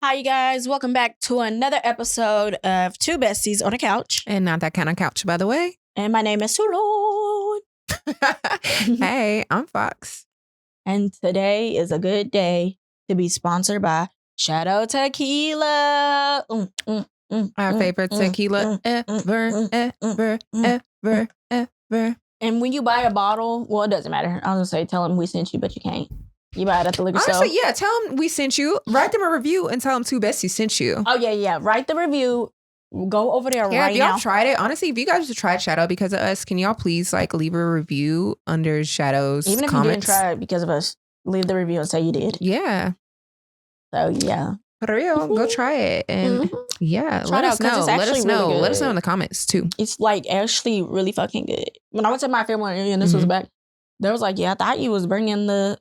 Hi, you guys. Welcome back to another episode of Two Besties on a Couch. And not that kind of couch, by the way. And my name is Sulon. Hey, I'm Fox. And today is a good day to be sponsored by Shadow Tequila. Our favorite tequila ever. And when you buy a bottle, well, it doesn't matter. I was going to say, tell them we sent you, but you can't. You buy it at the liquor store. Honestly, yeah, tell them we sent you. Write them a review and tell them Two Besties sent you. Oh, yeah. Write the review. Go over there right now. If y'all tried it, honestly, if you guys have tried Shadow because of us, can y'all please leave a review under Shadow's Even if comments? you didn't try it because of us, leave the review and say you did. Yeah. So, yeah. For real, go try it. And yeah, let us know. Let us know. Really let us know in the comments too. It's actually really fucking good. When I went to my family and this was back, they was like, yeah, I thought you was bringing your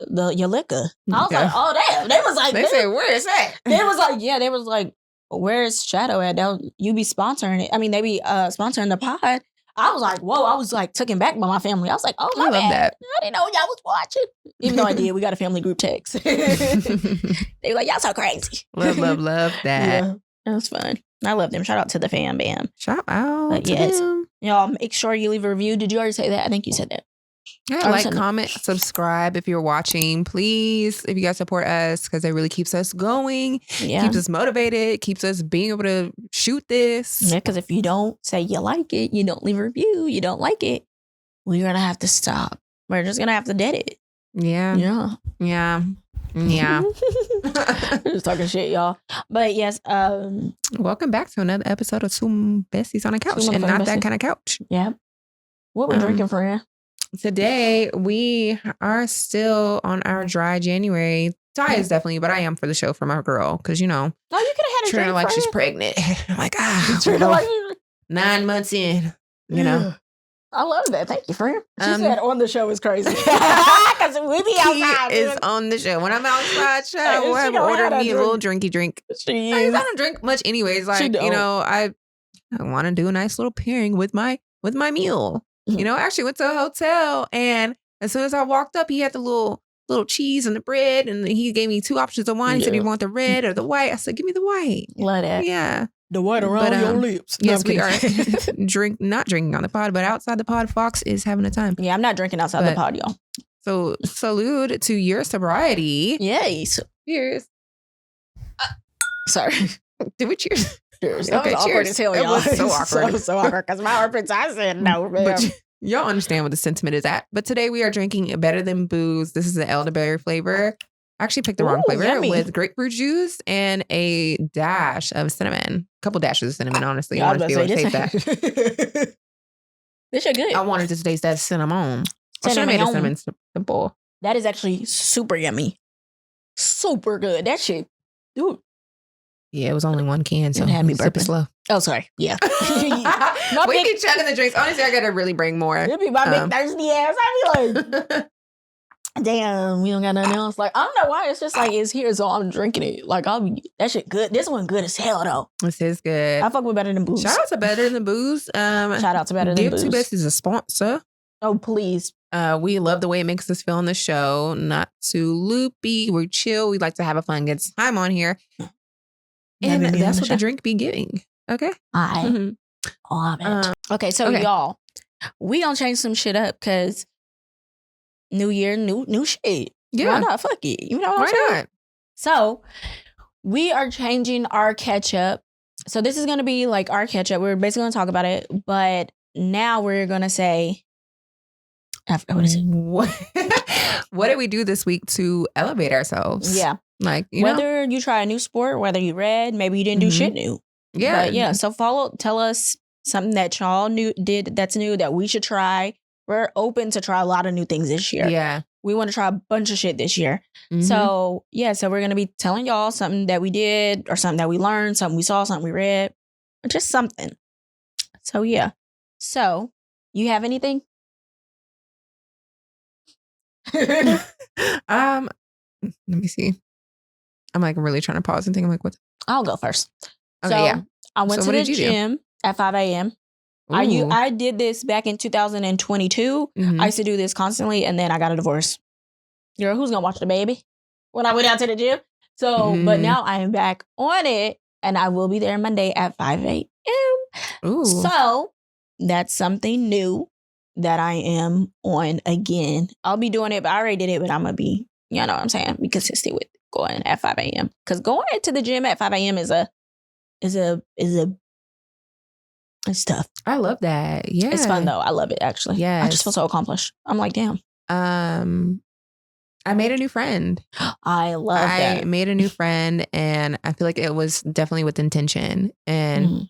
liquor. I was like, oh, damn. They was like, they said, where is that? They was like, yeah, they was like, where's Shadow at? You be sponsoring it. I mean, they be sponsoring the pod. I was like, whoa, I was like taken back by my family. I was like, oh, my love that. I didn't know y'all was watching. Even though I did, we got a family group text. They were like, y'all so crazy. Love that. Yeah, that was fun. I love them. Shout out to the fam bam. Shout out but to them. Y'all make sure you leave a review. Did you already say that? I think you said that. Yeah, comment, subscribe if you're watching. Please, if you guys support us, because it really keeps us going, keeps us motivated, keeps us being able to shoot this. Yeah, because if you don't say you like it, you don't leave a review, you don't like it, we're going to have to stop. We're just going to have to dead it. Yeah. Just talking shit, y'all. But yes. Welcome back to another episode of Two Besties on a Couch and Not That Kind of Couch. Yeah. What we drinking, friend? Today, we are still on our dry January. Ty is definitely, but I am for the show from our girl. Because, No, you could have had a drink, like she's pregnant. I'm like, 9 months in, I love that. Thank you, friend. She said on the show is crazy. Because we be outside. He is on the show. When I'm outside, we'll have ordered me a little drinky drink. I don't drink much anyways. I want to do a nice little pairing with my meal. I actually went to a hotel, and as soon as I walked up, he had the little cheese and the bread, and he gave me 2 options of wine. He said, "You want the red or the white?" I said, "Give me the white." Love that. Yeah. The white around your lips. Yes, we are not drinking on the pod, but outside the pod, Fox is having a time. Yeah, I'm not drinking outside the pod, y'all. So salute to your sobriety. Yes. Cheers. Sorry. Do we cheers? Cheers. Okay, that was awkward as hell, y'all. It was so awkward. so awkward because my armpits, I said no, man. But y'all understand what the sentiment is at. But today we are drinking Better Than Booze. This is the elderberry flavor. I actually picked the wrong flavor with grapefruit juice and a dash of cinnamon. A couple dashes of cinnamon, honestly. I wanted to be able to taste that. This shit good. I wanted to taste that cinnamon. I should have made a cinnamon simple. That is actually super yummy. Super good. That shit, dude. Yeah, it was only 1 can, so it had me sip it burping. slow. Oh, sorry. Yeah. We keep chugging the drinks. Honestly, I gotta really bring more. It'd be my big thirsty ass. I'd be like, damn, we don't got nothing else. Like, I don't know why. It's just like, it's here, so I'm drinking it. Like, that shit good. This one good as hell, though. This is good. I fuck with Better Than Booze. Shout out to Better Than Booze. Shout out to Better Than Booze. Give Two Besties a sponsor. Oh, please. We love the way it makes us feel on the show. Not too loopy. We're chill. We like to have a fun, good time on here. And that's what the drink be giving. Okay? I love it. Okay, so y'all, we gonna change some shit up because new year, new shit. Yeah. Why not? Fuck it. You know what I'm saying? Why not? So, we are changing our ketchup. So, this is gonna be like our ketchup. We're basically gonna talk about it, but now we're gonna say, I forgot what is it? What did we do this week to elevate ourselves? Yeah. Like, whether you try a new sport, whether you read, maybe you didn't do shit new. Yeah. But yeah. So tell us something that y'all did that's new that we should try. We're open to try a lot of new things this year. Yeah. We want to try a bunch of shit this year. So yeah, so we're going to be telling y'all something that we did or something that we learned, something we saw, something we read, or just something. So yeah. So you have anything? Let me see. I'm like really trying to pause and think. I'm like, what? I'll go first. Okay, so yeah. I went to the gym at 5 a.m. I did this back in 2022. I used to do this constantly, and then I got a divorce. Girl, who's gonna watch the baby when I went out to the gym? So, but now I am back on it, and I will be there Monday at 5 a.m. Ooh. So that's something new that I am on again. I'll be doing it, but I already did it, but I'm going to be, you know what I'm saying, be consistent with going at 5 a.m. Because going to the gym at 5 a.m. is tough. I love that. Yeah. It's fun though. I love it actually. Yeah. I just feel so accomplished. I'm like, damn. I made a new friend. I love that. I made a new friend, and I feel like it was definitely with intention. And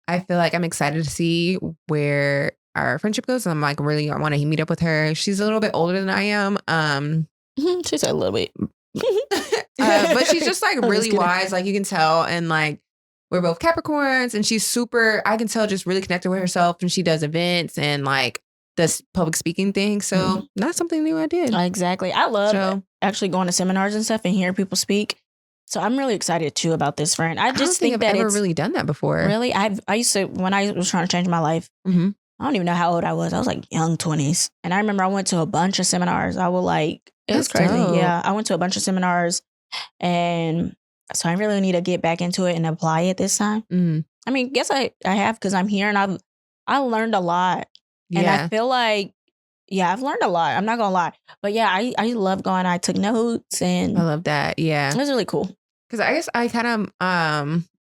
I feel like I'm excited to see where our friendship goes. I'm like, really, I want to meet up with her. She's a little bit older than I am. She's a little bit. But she's just like really wise. Like you can tell. And like, we're both Capricorns, and she's super, I can tell, just really connected with herself. And she does events and like does public speaking things. So that's something new I did. Exactly. I love actually going to seminars and stuff and hearing people speak. So I'm really excited too about this friend. I just think that I've never really done that before. Really? I used to, when I was trying to change my life, I don't even know how old I was. I was like young 20s. And I remember I went to a bunch of seminars. I was like, it was crazy. Dope. Yeah. I went to a bunch of seminars, and so I really need to get back into it and apply it this time. I mean, guess I have, because I'm here and I learned a lot. And I feel like, I've learned a lot. I'm not going to lie. But yeah, I love going. I took notes, and I love that. Yeah. It was really cool. Because I guess I kind of,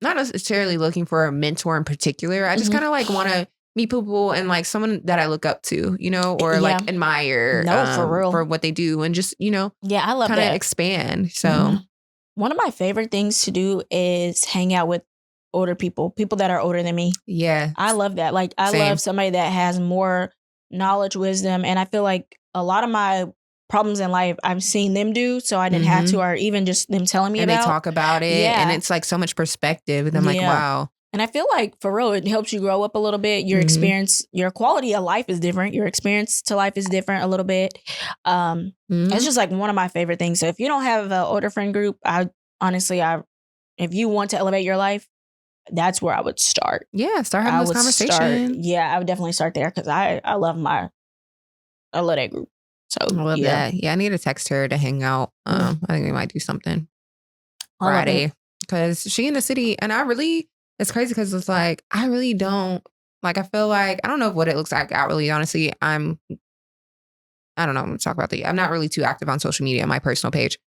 not necessarily looking for a mentor in particular. I just kind of like want to meet people and like someone that I look up to, you know, or like admire for real, for what they do, and just, you know, I love kind of that. Expand. So one of my favorite things to do is hang out with older people that are older than me. Yeah. I love that. Like I love somebody that has more knowledge, wisdom. And I feel like a lot of my problems in life I've seen them do, so I didn't have to, or even just them telling me and about. And they talk about it. Yeah. And it's like so much perspective. And I'm like, wow. And I feel like for real, it helps you grow up a little bit. Your experience, your quality of life is different. Your experience to life is different a little bit. It's just like one of my favorite things. So if you don't have an older friend group, if you want to elevate your life, that's where I would start. Yeah, start having those conversations. I would definitely start there, because I love that group. So I love that. Yeah, I need to text her to hang out. I think we might do something Friday, because she in the city, and it's crazy because it's like, I really don't, like, I feel like, I don't know what it looks like outwardly. Honestly, I don't know. I'm going to talk about I'm not really too active on social media on my personal page,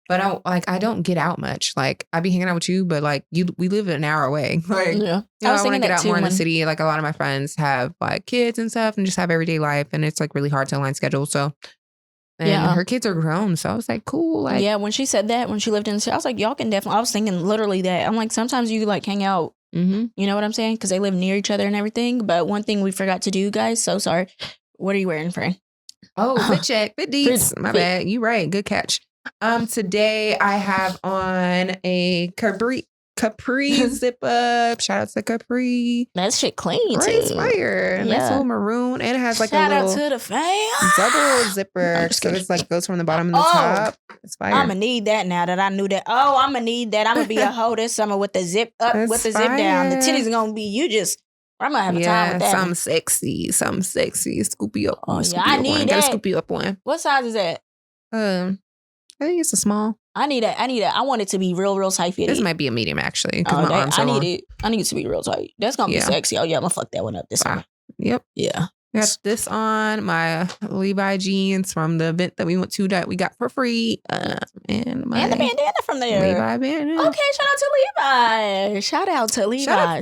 but I don't get out much. Like, I be hanging out with you, but like we live an hour away. Like, I want to get out more in the city. Like a lot of my friends have like kids and stuff and just have everyday life. And it's like really hard to align schedules. So, and her kids are grown. So I was like, cool. Like, when she said that, when she lived in the city, I was like, y'all can definitely, I was thinking literally that. I'm like, sometimes you like hang out. You know what I'm saying? Because they live near each other and everything. But one thing we forgot to do, guys, so sorry. What are you wearing, friend? Oh, fit check. Fit deets. My bad. You right. Good catch. Today I have on a Capri zip up. Shout out to Capri. That shit clean too. It's fire. Nice little maroon, and it has like shout a little out to the fam. double zipper. So it's like goes from the bottom to the top. It's fire. I'm gonna need that now that I knew that. Oh, I'm gonna need that. I'm gonna be a hoe this summer with the zip up, with the zip down. The titties gonna be I'm gonna have a time with that. Some sexy. Scoop you up. Oh yeah, I need that. Gotta scoop you up one. What size is that? I think it's a small. I need that. I want it to be real tight fitted. This might be a medium actually. I need it. I need it to be real tight. That's gonna be sexy. Oh yeah, I'm gonna fuck that one up this time. Yep. Yeah. I got this on my Levi jeans from the event that we went to that we got for free. And the bandana from there. Levi bandana. Okay, shout out to Levi. Shout out to Levi.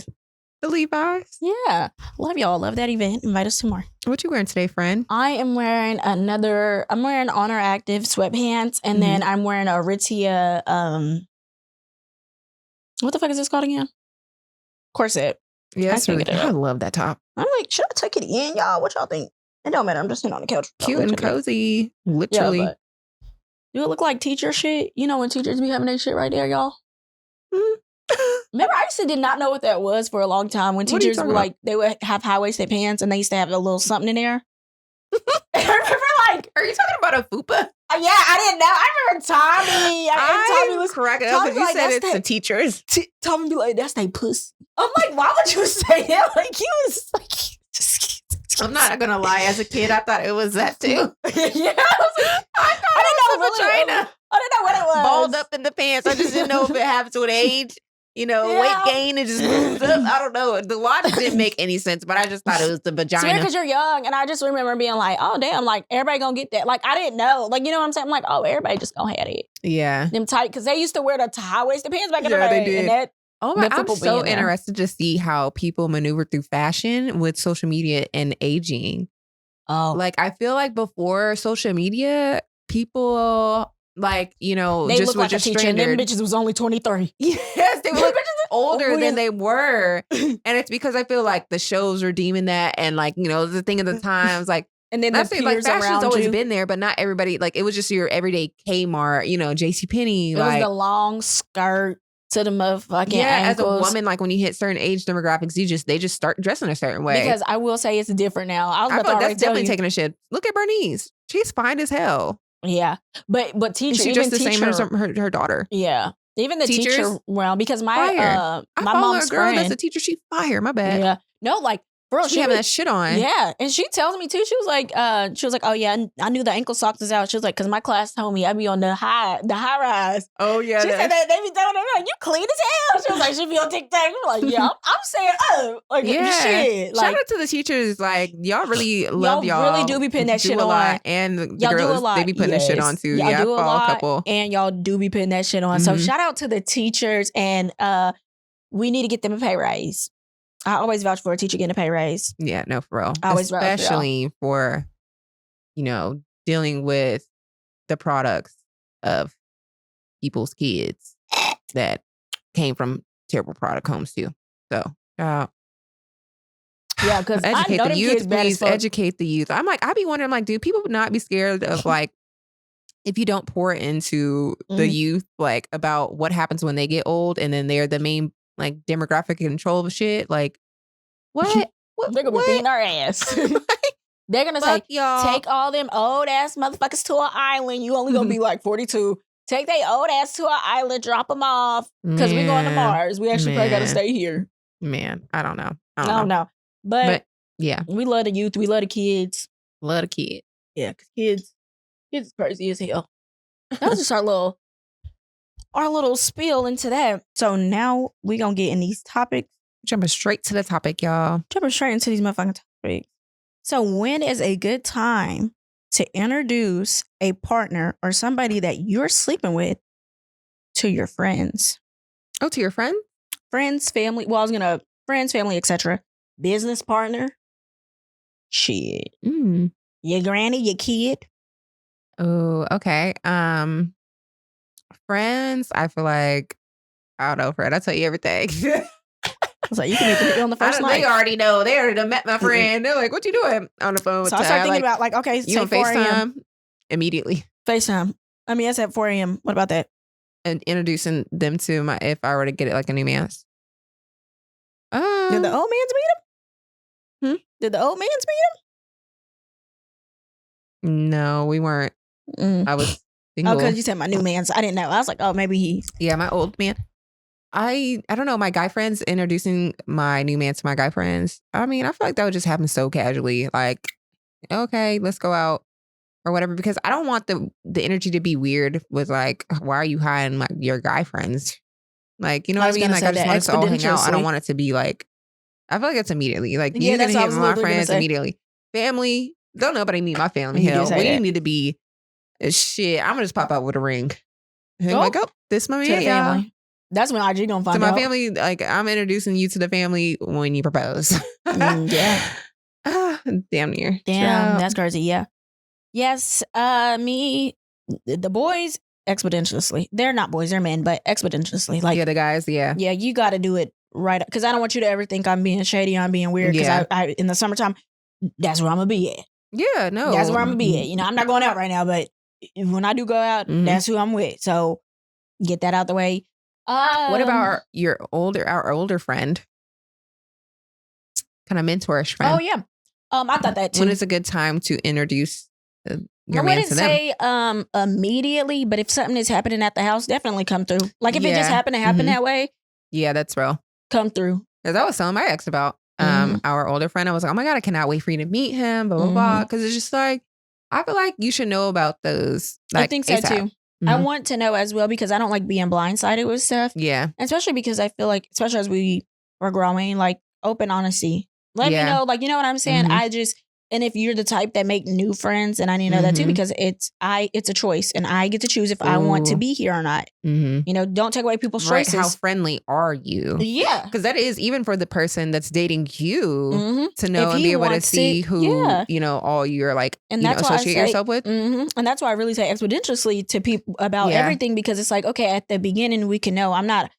The Levi's. Yeah. Love y'all. Love that event. Invite us to more. What you wearing today, friend? I am wearing Honor Active sweatpants, and then I'm wearing a Aritzia, what the fuck is this called again? Corset. Yeah, I love that top. I'm like, should I tuck it in, y'all? What y'all think? It don't matter. I'm just sitting on the couch. Cute and cozy. Literally. Yeah, do it look like teacher shit? You know when teachers be having their shit right there, y'all? Remember, I used to did not know what that was for a long time. When teachers were like, they would have high-waisted pants and they used to have a little something in there. I remember, like, are you talking about a fupa? Yeah, I didn't know. I remember Tommy. Tommy was cracking up because you said it's the teachers. Tommy be like, that's they puss. I'm like, why would you say that? Like, he was like, I'm not gonna lie. As a kid, I thought it was that too. Yeah, I didn't know. Really, I didn't know what it was. Balled up in the pants. I just didn't know if it happens with age. Weight gain, it just moves up. I don't know. The logic didn't make any sense, but I just thought it was the vagina. It's because you're young, and I just remember being like, oh, damn, like, everybody gonna get that. Like, I didn't know. Like, you know what I'm saying? I'm like, oh, everybody just gonna have it. Yeah. Them tight, because they used to wear the high-waisted pants back in the day. They did. And I'm so interested to see how people maneuver through fashion with social media and aging. Oh. Like, I feel like before social media, people... Like, they just look like just a teacher, standard. And them bitches was only 23. Yes, they look older than they were. And it's because I feel like the shows are deeming that, and like, the thing of the times, like, and then that's like fashion's always been there, but not everybody, like, it was just your everyday Kmart, JCPenney. It was the long skirt to the motherfucking ankles. As a woman, like when you hit certain age demographics, they just start dressing a certain way. Because I will say it's different now. I was about to that's definitely taking a shit. Look at Bernice. She's fine as hell. Yeah, but teacher, she's just the same as her daughter. Yeah, even the teacher realm, because my mom's a girl friend, that's a teacher. She fire. My bad. Yeah, no, like bro, she having that shit on. Yeah, and she tells me too. She was like, oh yeah, I knew the ankle socks was out. She was like, because my class told me I'd be on the high rise. Oh yeah, she said that they be telling her like, you clean as hell. She was like, she be on TikTok. I'm like, yeah, I'm saying, shit. Like, shout out to the teachers. Like, y'all really love y'all. Really do be putting that shit on, and the girls they be putting that shit on too. Y'all do a lot, couple, and y'all do be putting that shit on. So shout out to the teachers, and we need to get them a pay raise. I always vouch for a teacher getting a pay raise. Yeah, no, for real. I always especially for dealing with the products of people's kids that came from terrible product homes too. So, yeah, because educate I know the youth. Kids please educate the youth. I'm like, I be wondering, like, do people not be scared of like if you don't pour into the youth, like about what happens when they get old, and then they're the main like demographic control of shit, like what? They're gonna be beating our ass. They're gonna say, y'all. Take all them old ass motherfuckers to an island. You only gonna be like 42. Take they old ass to an island, drop them off, because we going to Mars. We actually probably gotta stay here. Man, I don't know. I don't know. But yeah, we love the youth. We love the kids. Love the kids. Yeah, because kids is crazy as hell. That was just our little spiel into that. So now we gonna get in these topics. Jumping straight to the topic, y'all. Jumping straight into these motherfucking topics. So when is a good time to introduce a partner or somebody that you're sleeping with to your friends? Oh, to your friend? Friends, family. Well, I was gonna friends, family, etc. Business partner. Shit. Your granny, your kid. Oh, okay. Friends, I feel like, I don't know, Fred, I'll tell you everything. I was like, you can meet on the first night. They already know. They already done met my friend. They're like, what you doing on the phone? So I started thinking about like, okay, you on 4 a.m. FaceTime? Immediately. FaceTime. I mean, that's at 4 a.m. What about that? And introducing them to if I were to get it like a new man's. Did the old man's meet him? Did the old man's meet him? No, we weren't. I was single. Oh, because you said my new man's. I didn't know. I was like, oh, maybe he. Yeah, my old man. I don't know. My guy friends introducing my new man to my guy friends. I mean, I feel like that would just happen so casually. Like, okay, let's go out or whatever. Because I don't want the energy to be weird with like, why are you hiding your guy friends? Like, you know what I mean? Like, I just want us to all hang out. I don't want it to be like, I feel like it's immediately. Like, you're going to hit my friends immediately. Family, don't nobody meet my family. Hell, we need to be, shit, I'm going to just pop out with a ring. And like, oh, this my man, y'all. That's when IG gonna find out. To my family, like, I'm introducing you to the family when you propose. Yeah. Damn near. Damn, that's crazy. Yeah. Yes, me, the boys, exponentially. They're not boys, they're men, but exponentially. Like, yeah, the guys, yeah. Yeah, you got to do it right. Because I don't want you to ever think I'm being shady, I'm being weird. Because I in the summertime, that's where I'm going to be at. Yeah, no. That's where I'm going to be at. You know, I'm not going out right now, but when I do go out, that's who I'm with. So get that out the way. What about our older friend? Kind of mentorish friend. Oh yeah. I thought that too. When is a good time to introduce your man to them? I wouldn't say immediately, but if something is happening at the house, definitely come through. Like if it just happened to happen that way. Yeah, that's real. Come through. Because I was telling my ex about our older friend. I was like, oh my God, I cannot wait for you to meet him, blah, blah, blah. Because it's just like, I feel like you should know about those. Like, I think so too. I want to know as well because I don't like being blindsided with stuff. Yeah. Especially because I feel like, especially as we were growing, like open honesty. Let me know, like, you know what I'm saying? And if you're the type that make new friends, and I need to know that too, because it's a choice and I get to choose if I want to be here or not. You know, don't take away people's choices. How friendly are you? Yeah. Because that is even for the person that's dating you to know and be able to see who, you know, all you're like, and you know, associate yourself with. And that's why I really say expeditiously to people about everything, because it's like, okay, at the beginning we can know I'm not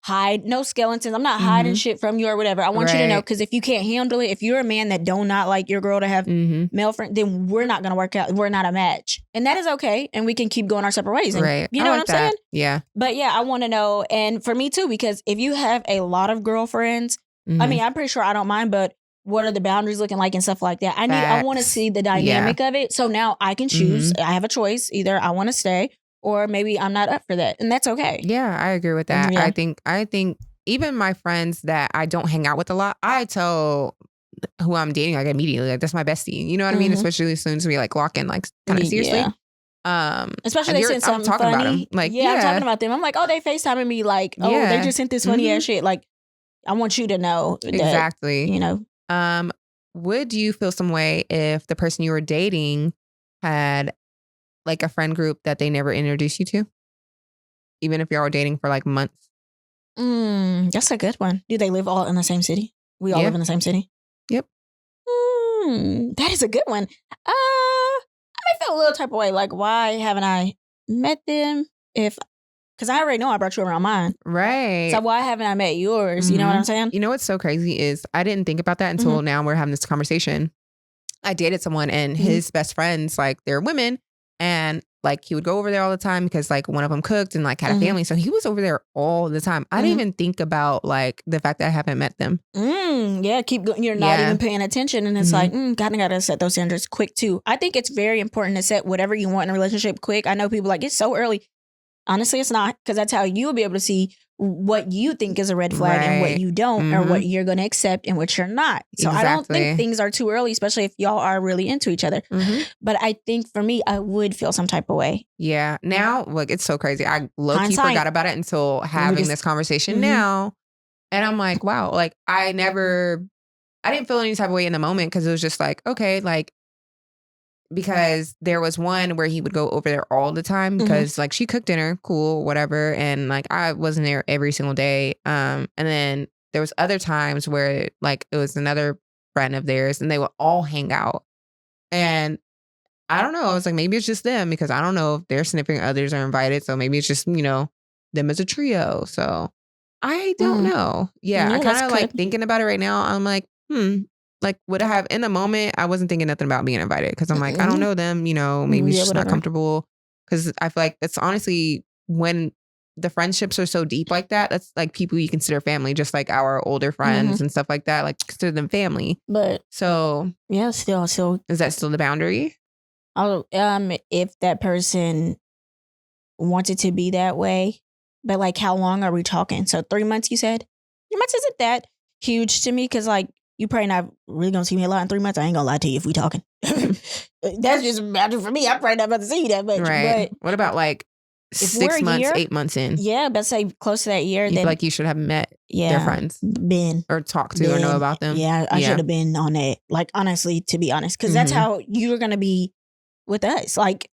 no skeletons. I'm not hiding shit from you or whatever. I want you to know, because if you can't handle it, if you're a man that do not like your girl to have male friends, then we're not going to work out. We're not a match. And that is okay. And we can keep going our separate ways. And you know what I'm saying? Yeah. But yeah, I want to know. And for me too, because if you have a lot of girlfriends, I mean, I'm pretty sure I don't mind, but what are the boundaries looking like and stuff like that? I want to see the dynamic of it. So now I can choose. I have a choice. Either I want to stay, or maybe I'm not up for that. And that's okay. Yeah, I agree with that. I think even my friends that I don't hang out with a lot, I tell who I'm dating like immediately, like that's my bestie. You know what I mean? Especially as soon as we like lock in like kind of seriously. Especially they sent something talking funny. About them. Like, I'm talking about them. I'm like, oh, they FaceTiming me like, oh, they just sent this funny ass shit. Like, I want you to know that, exactly. You know. Would you feel some way if the person you were dating had like a friend group that they never introduced you to? Even if y'all were dating for like months? That's a good one. Do they live all in the same city? We all live in the same city? Yep. That is a good one. I may feel a little type of way. Like, why haven't I met them? Because I already know I brought you around mine. Right. So why haven't I met yours? You know what I'm saying? You know what's so crazy is I didn't think about that until now we're having this conversation. I dated someone and his best friends, like they're women. And like he would go over there all the time because like one of them cooked and like had a family. So he was over there all the time. I didn't even think about like the fact that I haven't met them. Yeah, keep going. You're not even paying attention. And it's like, gotta set those standards quick too. I think it's very important to set whatever you want in a relationship quick. I know people like, it's so early. Honestly, it's not, because that's how you'll be able to see what you think is a red flag and what you don't, or what you're going to accept and what you're not. So I don't think things are too early, especially if y'all are really into each other. But I think for me, I would feel some type of way. Yeah. Now, look, it's so crazy. I low-key forgot about it until having this conversation now. And I'm like, wow, like I didn't feel any type of way in the moment, because it was just like, okay, like, because there was one where he would go over there all the time because like she cooked dinner, cool, whatever. And like I wasn't there every single day. And then there was other times where like it was another friend of theirs and they would all hang out. And I don't know. I was like, maybe it's just them, because I don't know if they're sniffing others are invited. So maybe it's just, you know, them as a trio. So I don't know. Yeah. I kind of like thinking about it right now. I'm like, like would I have in the moment? I wasn't thinking nothing about being invited, because I'm like, I don't know them, you know, maybe it's just not comfortable. Because I feel like it's honestly when the friendships are so deep like that, that's like people you consider family, just like our older friends and stuff like that, like consider them family. But so yeah, still is that still the boundary? If that person wanted to be that way, but like how long are we talking? So 3 months, you said? 3 months isn't that huge to me, because like you probably not really gonna see me a lot in 3 months. I ain't gonna lie to you if we talking. That's just boundary for me. I'm probably not about to see you that much. Right. But what about like 6 months, 8 months in? Yeah, but say close to that year. You feel like you should have met their friends, or talked to, or know about them. Yeah, I should have been on that. Like honestly, to be honest, because that's how you're gonna be with us. Like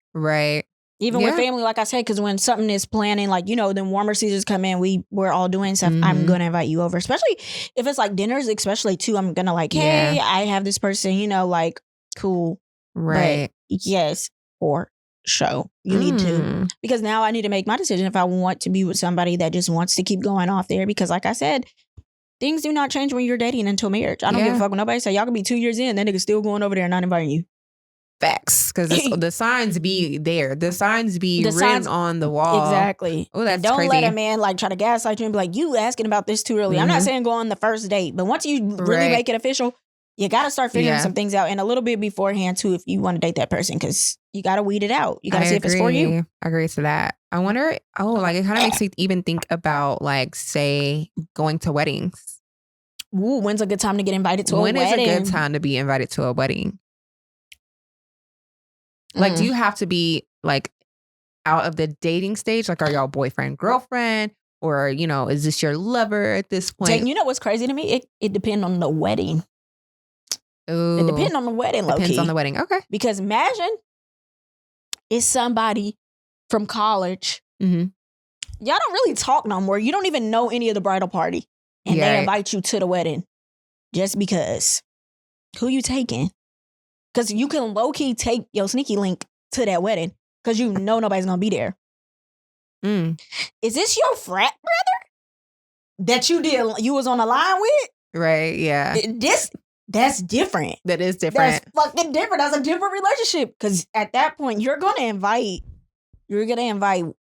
even with family, like I said, because when something is planning, like, you know, then warmer seasons come in, we're all doing stuff. I'm going to invite you over, especially if it's like dinners, especially too. I'm going to like, hey, I have this person, you know, like, cool. Right. But yes, for sure. You need to, because now I need to make my decision if I want to be with somebody that just wants to keep going off there. Because like I said, things do not change when you're dating until marriage. I don't give a fuck with nobody. So y'all could be 2 years in, that nigga still going over there and not inviting you. Facts, because the signs be there. The signs be written on the wall. Exactly. Oh, that's don't crazy. Let a man like try to gaslight you and be like, you asking about this too early. I'm not saying go on the first date, but once you really make it official, you got to start figuring some things out, and a little bit beforehand too, if you want to date that person, because you got to weed it out. You got to see if it's for you. I agree to that. I wonder. Like it kind of makes me even think about like, say, going to weddings. Ooh, when's a good time to get invited to a wedding? When is a good time to be invited to a wedding? Like, do you have to be like out of the dating stage? Like, are y'all boyfriend, girlfriend? Or, you know, is this your lover at this point? You know what's crazy to me? It depends on the wedding. Ooh, it depends on the wedding, low-key. Depends on the wedding. Okay. Because imagine it's somebody from college. Mm-hmm. Y'all don't really talk no more. You don't even know any of the bridal party. And they invite you to the wedding just because. Who you taking? Because you can low-key take your sneaky link to that wedding because you know nobody's going to be there. Is this your frat brother that you was on the line with? Right, yeah. That's different. That is different. That's fucking different. That's a different relationship. Because at that point, you're gonna invite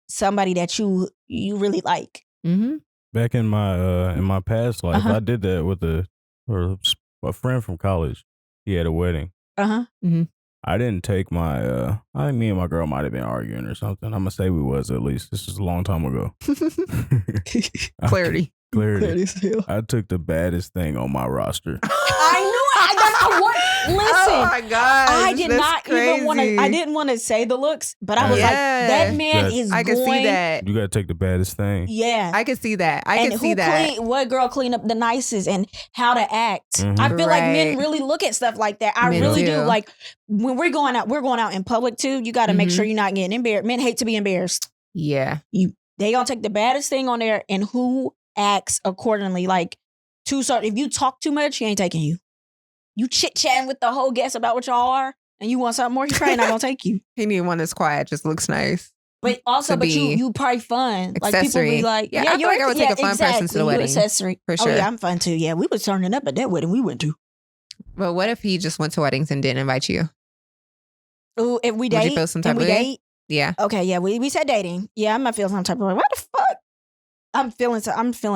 somebody that you really like. Mm-hmm. Back in my past life, I did that with a friend from college. He had a wedding. Mm-hmm. I didn't take my. I think me and my girl might have been arguing or something. I'm gonna say we was at least. This is a long time ago. Clarity. I took the baddest thing on my roster. I knew it. Listen. Oh my God. I did not even want to. I didn't want to say the looks, but I was like, that man is. I can see that. You gotta take the baddest thing. Yeah, I can see that. I can see that. What girl clean up the nicest and how to act. Mm-hmm. I feel like men really look at stuff like that. I really do. Like when we're going out in public too. You got to make sure you're not getting embarrassed. Men hate to be embarrassed. Yeah, they gonna take the baddest thing on there and who acts accordingly. Like if you talk too much, he ain't taking you. You chit-chatting with the whole guest about what y'all are, and you want something more, he's probably not gonna take you. He need one that's quiet, just looks nice. But also, you probably fun. Accessory. Like people be like, I feel like I would take a fun person to the wedding. Accessory. For sure. Oh yeah, I'm fun too. Yeah, we was turning up at that wedding we went to. But what if he just went to weddings and didn't invite you? Ooh, if we date, would you feel some type of way? Yeah. Okay, yeah, we said dating. Yeah, I'm gonna feel some type of way. What the fuck? I'm feeling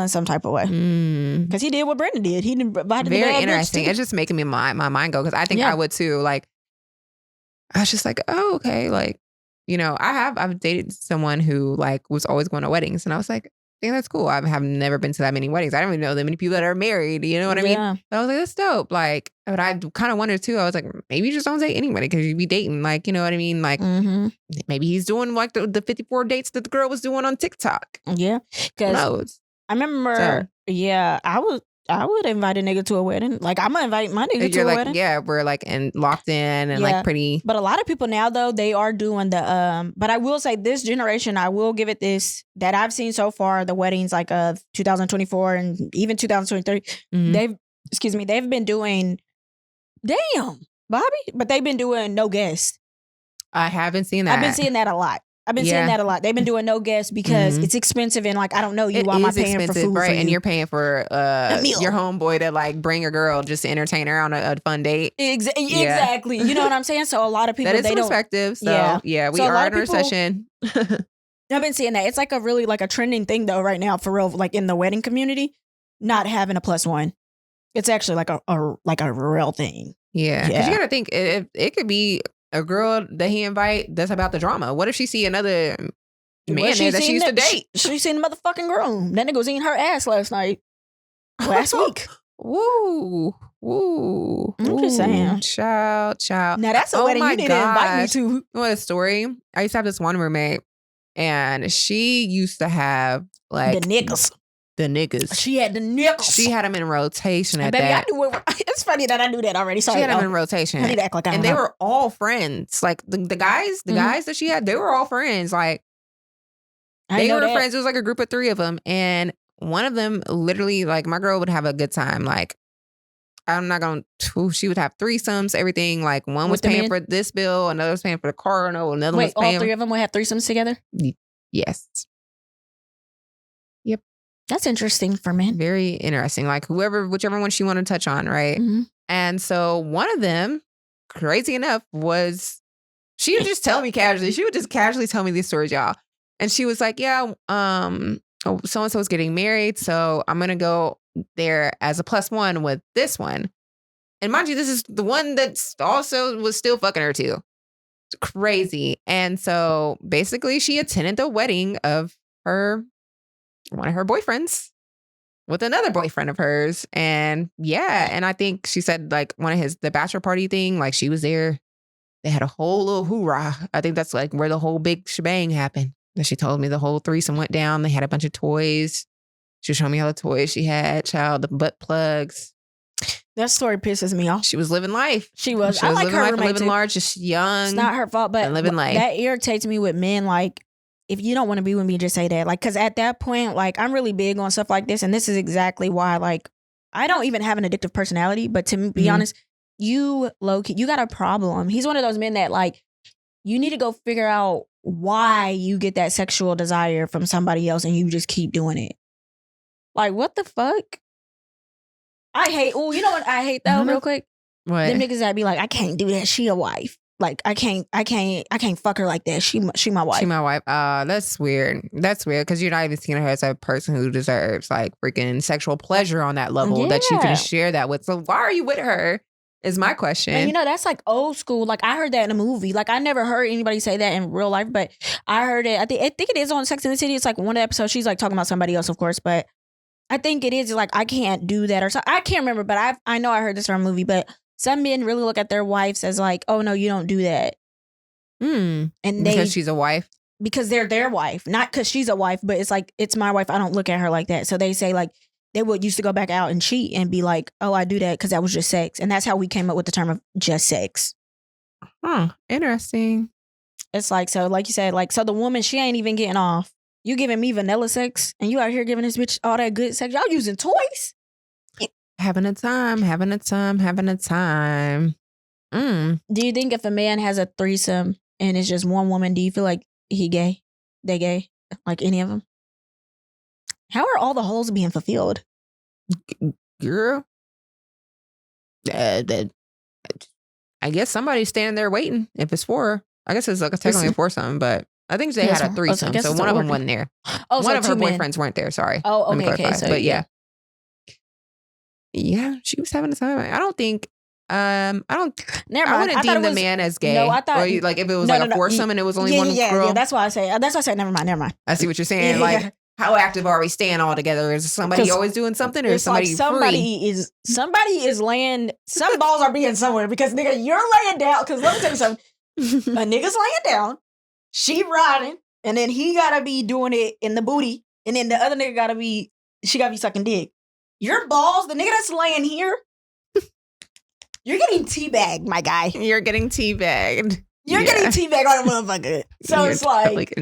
some type of way because he did what Brandon did. He invited very interesting. It's just making me my mind go because I think I would too. Like I was just like, oh okay, like you know, I've dated someone who like was always going to weddings, and I was like, I think that's cool. I have never been to that many weddings. I don't even know that many people that are married. You know what I mean? But I was like, that's dope. Like, but I kind of wondered too. I was like, maybe you just don't date anybody because you be dating. Like, you know what I mean? Like, maybe he's doing like the 54 dates that the girl was doing on TikTok. Yeah, because I remember. Yeah, I would invite a nigga to a wedding. Like I'm gonna invite my nigga to a wedding. Yeah, we're like locked in and like pretty. But a lot of people now though, they are doing the but I will say this generation, I will give it this that I've seen so far, the weddings like of 2024 and even 2023, they've been doing Bobby, but they've been doing no guests. I haven't seen that. I've been seeing that a lot. Seeing that a lot. They've been doing no guests because it's expensive and like I don't know you. Why am I paying for food? Right, for you? And you're paying for your homeboy to like bring a girl just to entertain her on a fun date. Exactly. You know what I'm saying? So a lot of people that is perspective. So yeah, we are in a recession. I've been seeing that. It's like a really like a trending thing though right now for real. Like in the wedding community, not having a plus one. It's actually like a real thing. Yeah, because you got to think it could be a girl that he invite that's about the drama. What if she see another man there that she used to date? She seen the motherfucking girl. That nigga was eating her ass last week. Woo. I'm just saying. Child. Now that's a wedding you didn't invite me to. You know a story? I used to have this one roommate and she used to have like the niggas. She had the niggas. She had them in rotation at baby, that. It's funny that I knew that already. Sorry, she had them in rotation. I need to act like I don't and they were all friends. Like the guys that she had, they were all friends. Like they were friends. It was like a group of 3 of them. And one of them literally, like my girl would have a good time. Like I'm not going to, she would have threesomes, everything. Like one was paying for this bill, another was paying for the car, another was paying. All 3 of them would have threesomes together? Yes. Yep. That's interesting for men. Very interesting. Like whichever one she wanted to touch on, right? Mm-hmm. And so one of them, crazy enough, she would just tell me casually. She would just casually tell me these stories, y'all. And she was like, yeah, so-and-so is getting married, so I'm going to go there as a plus one with this one. And mind you, this is the one that's also was still fucking her too. It's crazy. And so basically she attended the wedding of one of her boyfriends with another boyfriend of hers. And yeah, and I think she said like one of the bachelor party thing, like she was there they had a whole little hoorah. I think that's like where the whole big shebang happened. And she told me the whole threesome went down. They had a bunch of toys. She was showing me all the toys she had, the butt plugs. That story pisses me off. She was living life. She was. I like living her life, roommate living too. large, just young. It's not her fault, but living life. That irritates me with men. Like, if you don't want to be with me, just say that. Like, because at that point, like, I'm really big on stuff like this, and this is exactly why. Like, I don't even have an addictive personality, but to be honest, you low-key, you got a problem. He's one of those men that, like, you need to go figure out why you get that sexual desire from somebody else, and you just keep doing it. Like, what the fuck? I hate. Oh, you know what I hate though, real quick. What? Them niggas that be like, I can't do that. She a wife. Like, I can't fuck her like that. She my wife. She my wife. That's weird. That's weird because you're not even seeing her as a person who deserves like freaking sexual pleasure on that level that you can share that with. So why are you with her? Is my question. And that's like old school. Like, I heard that in a movie. Like, I never heard anybody say that in real life, but I heard it. I think it is on Sex and the City. It's like one of the episodes. She's like talking about somebody else, of course, but I think it is like, I can't do that or something. I can't remember, but I know I heard this from a movie, but some men really look at their wives as like, oh no, you don't do that. And because she's a wife? Because they're their wife. Not because she's a wife, but it's like, it's my wife. I don't look at her like that. So they say like, they would used to go back out and cheat and be like, oh, I do that because that was just sex. And that's how we came up with the term of just sex. Interesting. It's like, so like you said, like, so the woman, she ain't even getting off. You giving me vanilla sex and you out here giving this bitch all that good sex. Y'all using toys? Having a time. Do you think if a man has a threesome and it's just one woman, do you feel like he gay? They gay? Like any of them? How are all the holes being fulfilled? Girl. I guess somebody's standing there waiting if it's for her. I guess it's like technically a foursome, but I think they had a threesome, so one of them wasn't there. Oh, one of her boyfriends weren't there, sorry. Oh, okay. So, but yeah, she was having a time. I don't think, Never mind. I wouldn't deem the man as gay. No, I thought, or like if it was a foursome and it was only one girl. Yeah, that's why I say, never mind. I see what you're saying. Like, how active are we staying all together? Is somebody always doing something, or is somebody free? Somebody is laying. Some balls are being somewhere because nigga, you're laying down. Because let me tell you something. A nigga's laying down, she riding, and then he gotta be doing it in the booty, and then the other nigga gotta be sucking dick. Your balls, the nigga that's laying here, you're getting teabagged, my guy. You're getting teabagged. You're getting teabagged on a motherfucker. So it's like,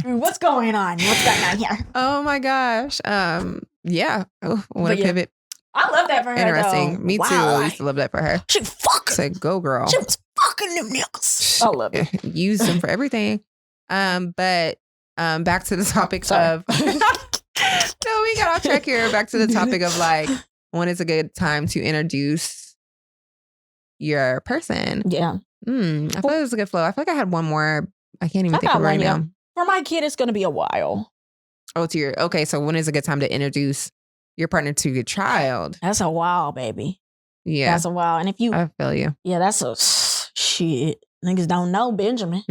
what's going on? What's going on here? Oh my gosh. Yeah. Oh, what a pivot. I love that for her. Interesting. Though. Me too. I used to love that for her. She fucking. Say, go girl. She was fucking them niggas. I love it. Use them for everything. But back to the topic of. No, we got off track here. Back to the topic of like, when is a good time to introduce your person? Yeah. I feel like it was a good flow. I feel like I had one more. I can't even think of it right now. For my kid, it's going to be a while. Oh, okay. So when is a good time to introduce your partner to your child? That's a while, baby. Yeah. That's a while. And if you... I feel you. Yeah, that's a... Shit. Niggas don't know Benjamin.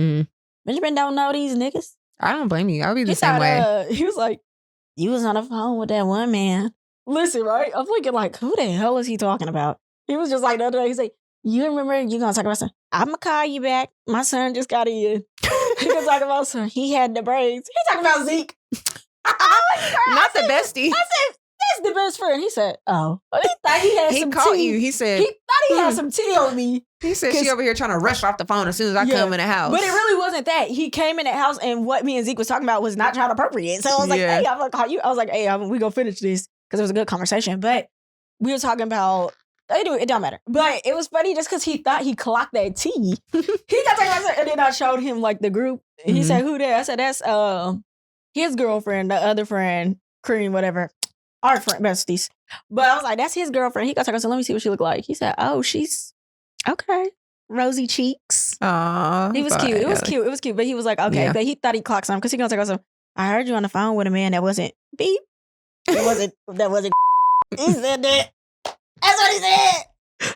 Benjamin don't know these niggas. I don't blame you. I'll be the same way. He was like, you was on the phone with that one man. Listen, right? I'm thinking like, who the hell is he talking about? He was just like the other day, he's like, you remember you gonna talk about something? I'm gonna call you back. My son just got in. He gonna talk about something. He had the braids. He talking about Zeke. Not the bestie. I said, that's the best friend. He said, oh. He thought he had some tea. He caught you. He said. He thought he had some tea on me. He said she over here trying to rush off the phone as soon as I come in the house. But it really wasn't that. He came in the house and what me and Zeke was talking about was not child appropriate. So I was like, hey, I'm gonna call you. I was like, hey, we gonna finish this because it was a good conversation. But we were talking about, it don't matter. But it was funny just because he thought he clocked that tea. He got talking about, and then I showed him like the group. He said, who that? I said, that's his girlfriend, the other friend, Cream, whatever. Our friend, besties. But I was like, that's his girlfriend. He got talking, so let me see what she look like. He said, oh, she's okay. Rosy cheeks. Aww. He was cute. It was cute. It was cute. But he was like, okay. Yeah. But he thought he clocked something because he gonna talk about something. I heard you on the phone with a man that wasn't beep. That wasn't he said that. That's what he said.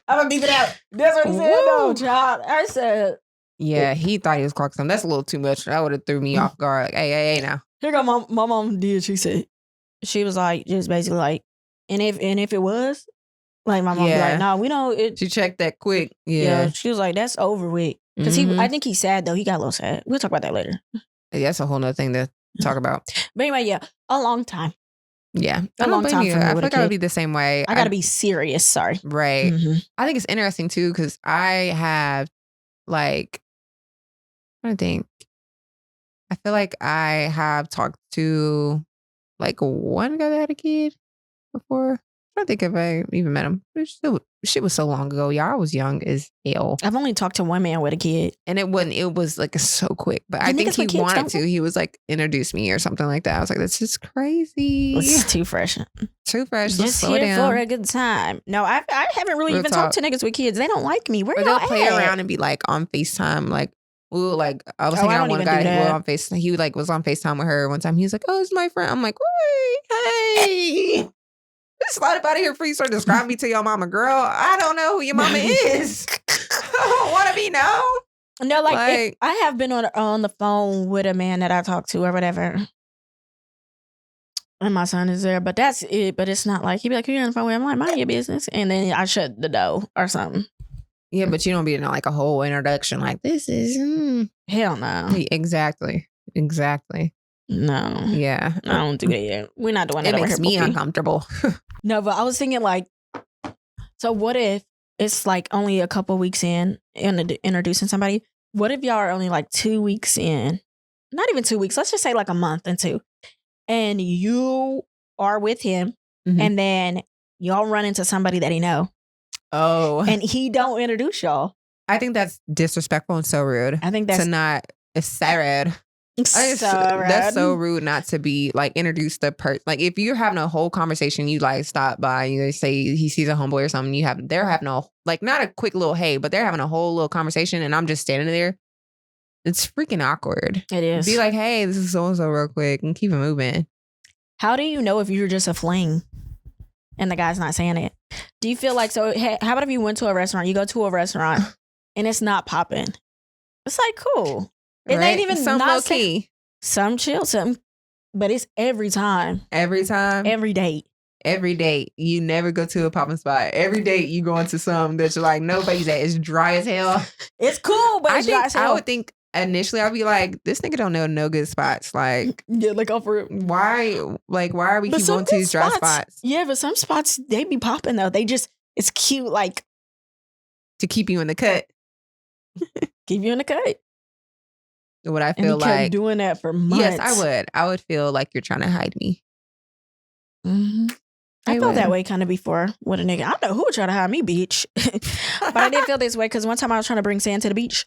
I'm gonna beep it out. That's what he said. No, child. I said. Yeah, he thought he was clocked something. That's a little too much. That would have threw me off guard. Like, hey, now. Here go my mom did. She was like, just basically like, and if it was, like my mom was like, no, we don't. She checked that quick. Yeah. She was like, that's over with. Because I think he's sad though. He got a little sad. We'll talk about that later. That's a whole nother thing to talk about. But anyway, yeah, a long time. Yeah, a long time for me. I feel like I would be the same way. I gotta be serious. Sorry. Right. I think it's interesting too because I have like, I think, I feel like I have talked to like one guy that had a kid before. I don't think if I even met him. Shit was so long ago. Y'all, I was young as hell. I've only talked to one man with a kid. And it was like so quick. But I think he wanted to. He was like, introduce me or something like that. I was like, that's just crazy. It's too fresh. Too fresh. Just here for a good time. No, I haven't really even talked to niggas with kids. They don't like me. Where y'all they'll play around and be like on FaceTime. Like, ooh, like I was hanging out with one guy who was on FaceTime. He like was on FaceTime with her one time. He was like, oh, it's my friend. I'm like, wait, hey. Just slide up out of here before you start describing me to your mama, girl. I don't know who your mama is. I don't want to be known. No, like I have been on the phone with a man that I talked to or whatever. And my son is there, but that's it. But it's not like he'd be like, who you on the phone with? I'm like, mind your business. And then I shut the door or something. Yeah, but you don't be in like a whole introduction like this is. Hell no. Exactly. No. Yeah. I don't do that yet. We're not doing that. It makes me uncomfortable. No, but I was thinking like, so what if it's like only a couple weeks in introducing somebody? What if y'all are only like 2 weeks in? Not even 2 weeks. Let's just say like a month and two. And you are with him and then y'all run into somebody that he know. Oh. And he don't introduce y'all. I think that's disrespectful and so rude. I think that's it's so rude. That's so rude not to be like introduce the person. Like if you're having a whole conversation, you like stop by, you say he sees a homeboy or something, they're having a like not a quick little hey, but they're having a whole little conversation and I'm just standing there. It's freaking awkward. It is. Be like, hey, this is so and so real quick and keep it moving. How do you know if you're just a fling and the guy's not saying it? Do you feel like so? Hey, how about if you went to a restaurant? You go to a restaurant and it's not popping. It's like cool. It ain't even some not low key. Some chill, something. But it's every time. Every time. Every date. Every date. You never go to a popping spot. Every date you go into something that you're like, nobody's at. It's dry as hell. It's cool, but it's dry as hell. I would think initially I'd be like, this nigga don't know no good spots. Like, yeah, like offer it. Why are we keep going to these dry spots? Yeah, but some spots they be popping though. It's cute, like to keep you in the cut. Keep you in the cut. What I feel like doing that for months. Yes, I would feel like you're trying to hide me. Mm-hmm. I felt that way kind of before with a nigga. I don't know who would try to hide me, bitch. But I did feel this way because one time I was trying to bring sand to the beach.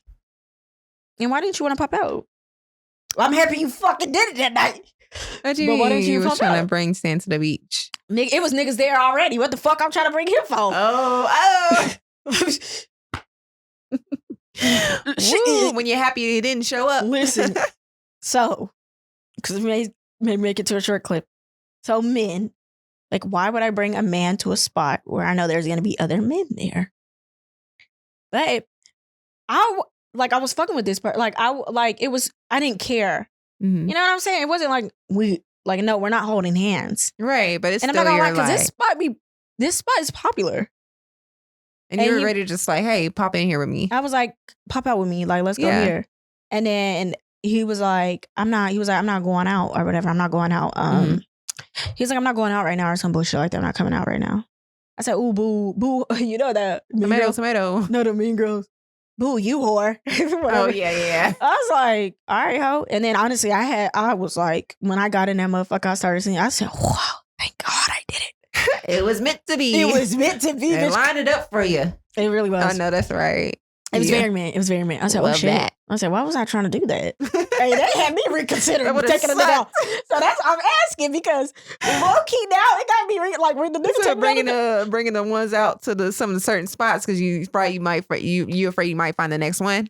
And why didn't you want to pop out? Well, I'm happy you fucking did it that night. What do you mean? Why didn't you was trying to bring sand to the beach? Nigga, it was niggas there already. What the fuck I'm trying to bring him for? Oh. Ooh, when you're happy he didn't show up. Listen, so because maybe make it to a short clip. So men, like, why would I bring a man to a spot where I know there's gonna be other men there? But I was fucking with this part. I didn't care. Mm-hmm. You know what I'm saying? It wasn't like no, we're not holding hands, right? But it's and still I'm not gonna lie because this spot is popular. And you were ready to just like, hey, pop in here with me. I was like, pop out with me. Like, let's go here. And then he was like, I'm not going out or whatever. I'm not going out. He's like, I'm not going out right now or some bullshit like that. I'm not coming out right now. I said, ooh, boo, boo. You know that. Tomato. No, the mean girls. Boo, you whore. Oh, yeah. I was like, all right, ho. And then honestly, I was like, when I got in that motherfucker, I started singing. I said, wow, thank God I did it. It was meant to be. It was meant to be. They lined it up for you. It really was. I know that's right. It was very meant. It was very meant. I said, Love oh shit. that. I said, why was I trying to do that? Hey, that had me reconsidering taking a nigga out. So that's I'm asking because low key now it got me like when the nigga so bringing the ones out to some of the certain spots because you afraid you might find the next one.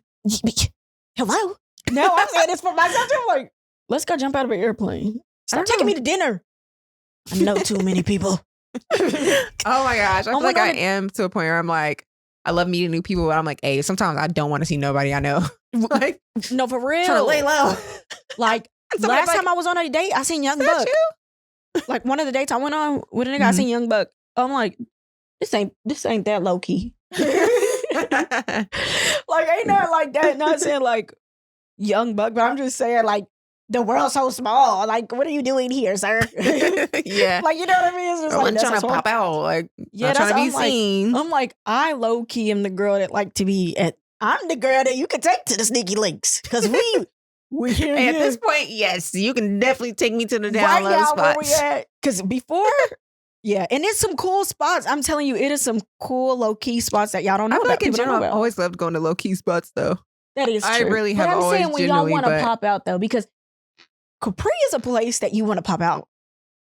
Hello. No, I'm saying this for myself. I'm like, let's go jump out of an airplane. Stop taking me to dinner. I know too many people. Oh my gosh. I feel like I am to a point where I'm like, I love meeting new people, but I'm like, hey, sometimes I don't want to see nobody I know. Like, no, for real. Trying to lay low. Like, last time I was on a date, I seen Young Buck. Like, one of the dates I went on with a nigga, I seen Young Buck. I'm like, this ain't that low key. Like, ain't nothing like that. Not saying like young buck, but I'm just saying like the world's so small. Like, what are you doing here, sir? Yeah. Like, you know what I mean? It's just like, I'm trying to pop out. Like, yeah, not trying to be like, seen. I'm like, I low key am the girl that like to be at. I'm the girl that you can take to the sneaky links because we here. Hey, at this point, yes, you can definitely take me to the down low spots. Where we at? Because before, yeah, and it's some cool spots. I'm telling you, it is some cool low key spots that y'all don't know I feel about. like in general, I've always loved going to low key spots though. That is true. I really have but I'm always saying when y'all want to pop out though, because Capri is a place that you want to pop out.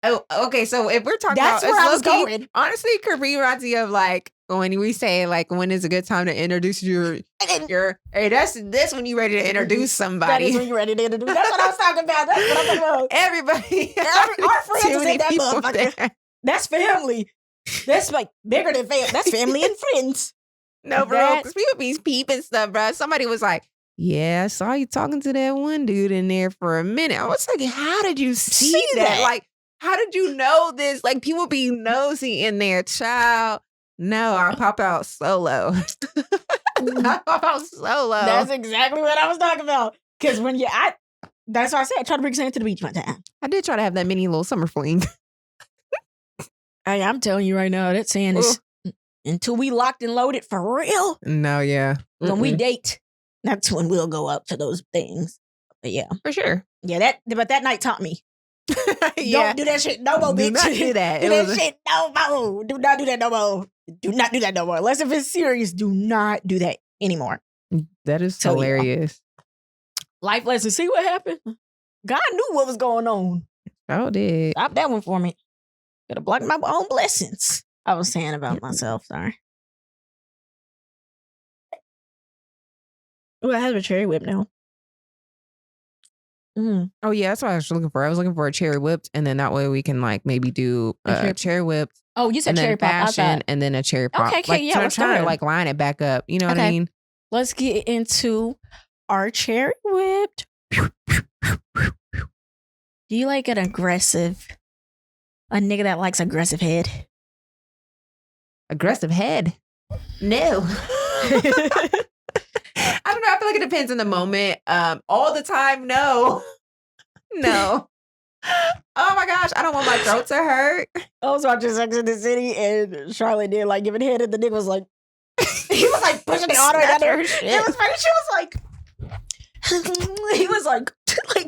Oh, okay. So if we're talking that's about where I was going. Honestly, Capri reminds me of like when we say like when is a good time to introduce your hey, that's when you ready to introduce somebody. That is when you ready to introduce. That's what I was talking about. That's what I'm talking about. Everybody, our friends is in that motherfucker. There. That's family. That's like bigger than family. That's family and friends. No, bro, because people be peeping stuff, bro. Somebody was like, yeah, I saw you talking to that one dude in there for a minute. I was like, how did you see that? Like, how did you know this? Like, people be nosy in there, child. No, I pop out solo. I pop out solo. That's exactly what I was talking about. Because when that's why I said I tried to bring Sam to the beach one time. I did try to have that mini little summer fling. Hey, I'm telling you right now, that sand is until we locked and loaded for real. No, yeah. When we date, that's when we'll go out to those things. But yeah, for sure. Yeah, but that night taught me. Don't do that shit no more, bitch. Do not do that. Do that shit no more. Do not do that no more. Do not do that no more. Unless if it's serious, do not do that anymore. That is hilarious. Life lesson. See what happened? God knew what was going on. Oh, did. Stop that one for me. Gotta block my own blessings. I was saying about myself. Sorry. Oh, I have a cherry whip now. Oh yeah, that's what I was looking for. I was looking for a cherry whipped, and then that way we can like maybe do a cherry whipped. Oh, you said cherry pop, fashion, and then a cherry pop. Okay, like, yeah, let's trying to like line it back up. You know what I mean? Let's get into our cherry whipped. Do you like a nigga that likes aggressive head? Aggressive head? No. I don't know. I feel like it depends on the moment. All the time, no. No. Oh my gosh, I don't want my throat to hurt. I was watching Sex in the City and Charlotte did like giving head and the nigga was like, he was like pushing it all the way down there. It was funny. She was like, he was like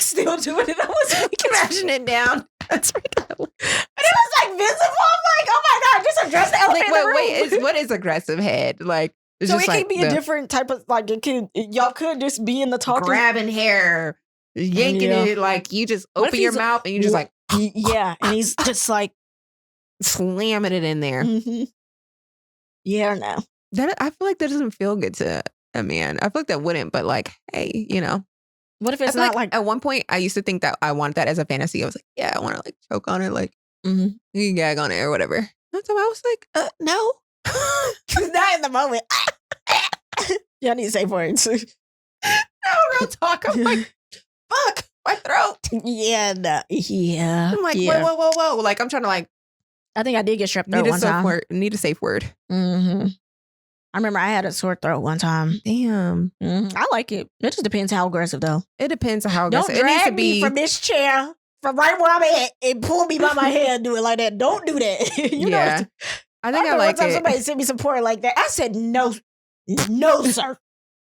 still doing it. I was smashing it down. That's freaking. And it was like visible. I'm like, oh my God, just address the elephant in the room. Wait, what is aggressive head? Like, it's so just it like can be a different type of like y'all could just be in the talking, grabbing hair, yanking it, like you just open your mouth and you just like yeah, and he's just like slamming it in there. Yeah, or no. That I feel like that doesn't feel good to a man. I feel like that wouldn't, but like, hey, you know. What if it's not like at one point I used to think that I wanted that as a fantasy. I was like, yeah, I want to like choke on it, like you can gag on it or whatever. One time I was like, no. Not in the moment. Y'all need to say words. No, real talk. I'm like, fuck, my throat. Yeah, no, yeah. I'm like, whoa. Like, I'm trying to like. I think I did get strep throat one time. Need a safe word. I remember I had a sore throat one time. Damn. I like it. It just depends how aggressive though. It depends on how aggressive. Don't drag me from this chair, from right where I'm at, and pull me by my hair and do it like that. Don't do that. You know. I think I like it. Somebody sent me some porn like that. I said, no, sir.